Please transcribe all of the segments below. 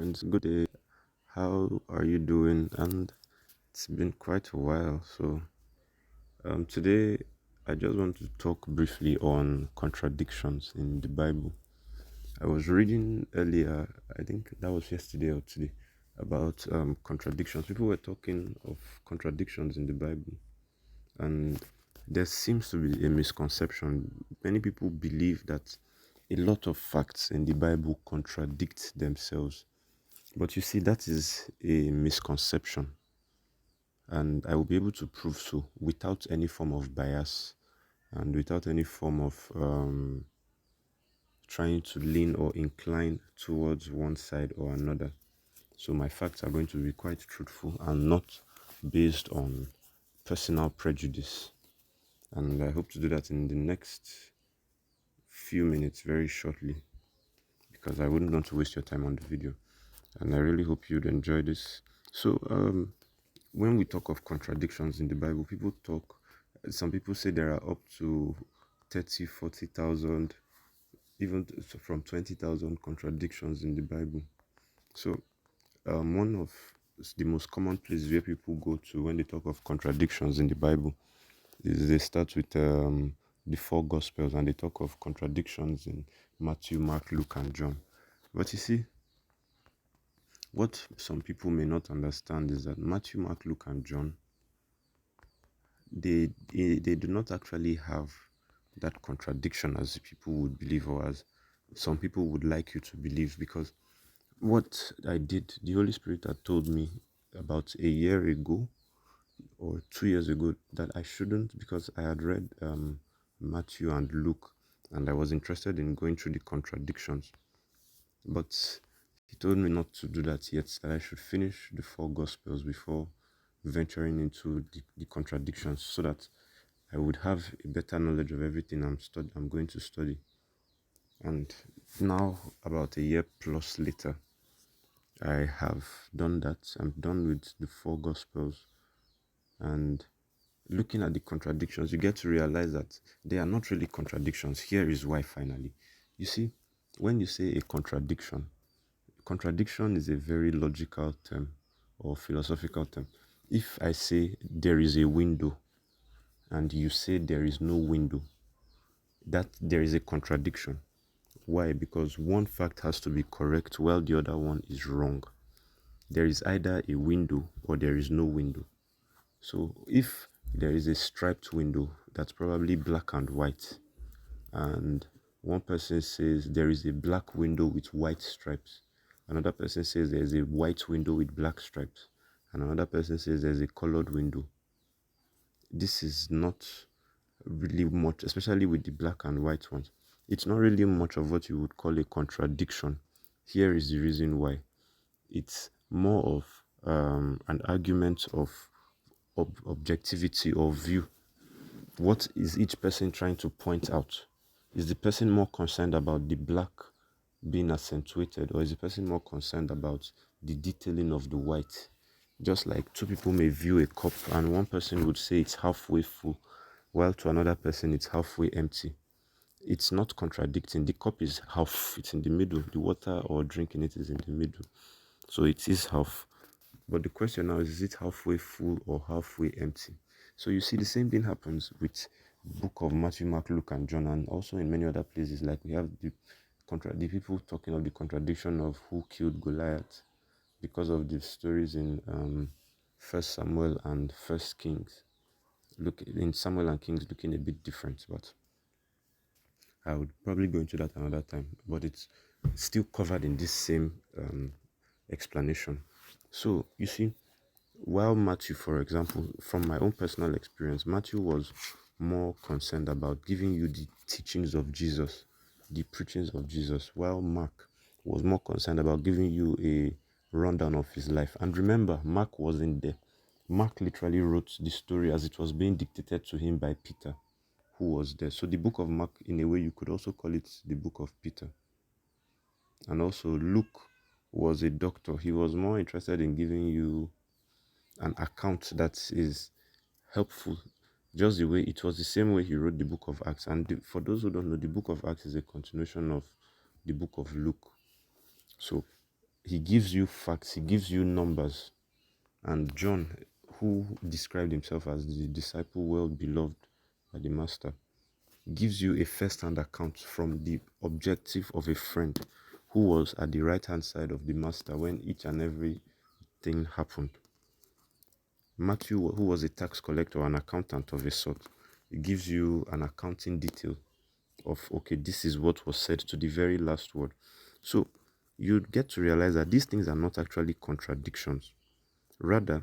Friends, good day. How are you doing? And it's been quite a while. Today I just want to talk briefly on contradictions in the Bible. I was reading earlier, I think that was yesterday or today, about contradictions. People were talking of contradictions in the Bible, and there seems to be a misconception. Many people believe that a lot of facts in the Bible contradict themselves. But you see, that is a misconception, and I will be able to prove so without any form of bias and without any form of trying to lean or incline towards one side or another. So, my facts are going to be quite truthful and not based on personal prejudice. And I hope to do that in the next few minutes, very shortly, because I wouldn't want to waste your time on the video. And I really hope you'd enjoy this. When we talk of contradictions in the Bible, some people say there are up to 30, 40,000, even from 20,000 contradictions in the Bible. So, one of the most common places where people go to when they talk of contradictions in the Bible is they start with the four Gospels, and they talk of contradictions in Matthew, Mark, Luke, and John. But you see, what some people may not understand is that Matthew, Mark, Luke, and John, they do not actually have that contradiction as people would believe, or as some people would like you to believe. Because what I did, the Holy Spirit had told me about a year ago or 2 years ago that I shouldn't, because I had read Matthew and Luke, and I was interested in going through the contradictions. But he told me not to do that yet, that I should finish the four Gospels before venturing into the contradictions, so that I would have a better knowledge of everything I'm going to study. And now, about a year plus later, I have done that. I'm done with the four Gospels, and looking at the contradictions, you get to realize that they are not really contradictions. Here is why, finally. You see, when you say a contradiction is a very logical term or philosophical term. If I say there is a window and you say there is no window, that there is a contradiction. Why? Because one fact has to be correct while the other one is wrong. There is either a window or there is no window. So if there is a striped window that's probably black and white, and one person says there is a black window with white stripes, another person says there's a white window with black stripes, and another person says there's a colored window, this is not really much, especially with the black and white ones. It's not really much of what you would call a contradiction. Here is the reason why. It's more of an argument of objectivity or view. What is each person trying to point out? Is the person more concerned about the black being accentuated, or is the person more concerned about the detailing of the white? Just like two people may view a cup, and one person would say it's halfway full, while to another person it's halfway empty. It's not contradicting. The cup is half, it's in the middle. The water or drink in it is in the middle. So it is half. But the question now is it halfway full or halfway empty? So you see, the same thing happens with book of Matthew, Mark, Luke, and John, and also in many other places. Like we have the people talking of the contradiction of who killed Goliath, because of the stories in First Samuel and First Kings. Look, in Samuel and Kings looking a bit different, but I would probably go into that another time. But it's still covered in this same explanation. So you see, while Matthew, for example, from my own personal experience, Matthew was more concerned about giving you the teachings of Jesus, the preachings of Jesus, while Mark was more concerned about giving you a rundown of his life. And remember, Mark wasn't there. Mark literally wrote the story as it was being dictated to him by Peter, who was there. So the book of Mark, in a way, you could also call it the book of Peter. And also Luke was a doctor. He was more interested in giving you an account that is helpful, just the way it was the same way he wrote the book of Acts. And for those who don't know, the book of Acts is a continuation of the book of Luke. So he gives you facts, he gives you numbers. And John, who described himself as the disciple well beloved by the master, gives you a first-hand account from the objective of a friend who was at the right-hand side of the master when each and every thing happened. Matthew, who was a tax collector, an accountant of a sort, it gives you an accounting detail of, okay, this is what was said to the very last word. So you get to realize that these things are not actually contradictions. Rather,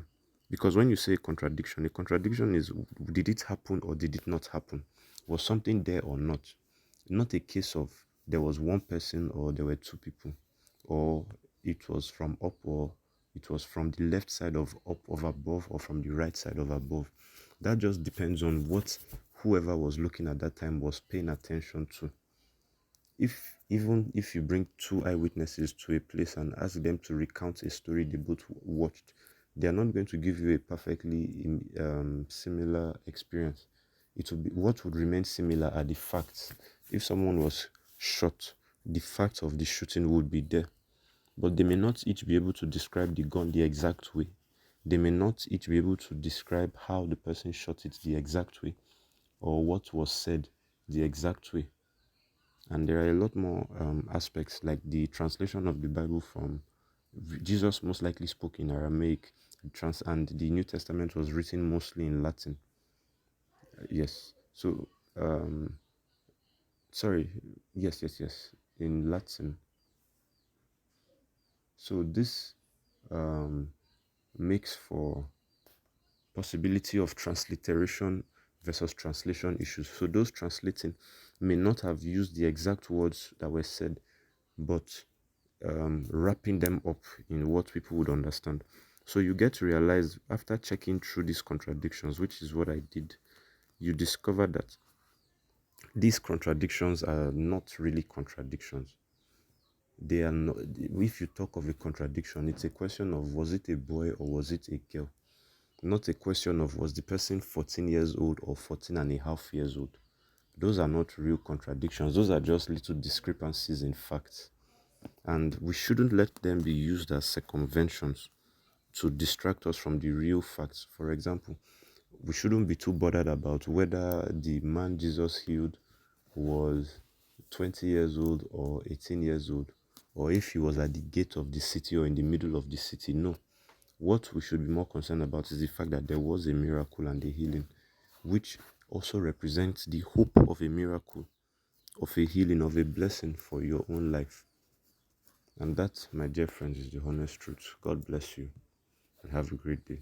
because when you say a contradiction is, did it happen or did it not happen? Was something there or not? Not a case of there was one person or there were two people, or it was from up or it was from the left side of up of above or from the right side of above. That just depends on what whoever was looking at that time was paying attention to. Even if you bring two eyewitnesses to a place and ask them to recount a story they both watched, they are not going to give you a perfectly similar experience. It will be, what would remain similar are the facts. If someone was shot, the facts of the shooting would be there, but they may not each be able to describe the gun the exact way. They may not each be able to describe how the person shot it the exact way, or what was said the exact way. And there are a lot more aspects, like the translation of the Bible from Jesus most likely spoke in Aramaic, and the New Testament was written mostly in Latin. Yes. So, sorry. Yes, in Latin. So this makes for possibility of transliteration versus translation issues. So those translating may not have used the exact words that were said, but wrapping them up in what people would understand. So you get to realize, after checking through these contradictions, which is what I did, you discover that these contradictions are not really contradictions. They are not. If you talk of a contradiction, it's a question of, was it a boy or was it a girl? Not a question of, was the person 14 years old or 14 and a half years old? Those are not real contradictions. Those are just little discrepancies in facts. And we shouldn't let them be used as circumventions to distract us from the real facts. For example, we shouldn't be too bothered about whether the man Jesus healed was 20 years old or 18 years old, or if he was at the gate of the city or in the middle of the city. No. What we should be more concerned about is the fact that there was a miracle and a healing, which also represents the hope of a miracle, of a healing, of a blessing for your own life. And that, my dear friends, is the honest truth. God bless you and have a great day.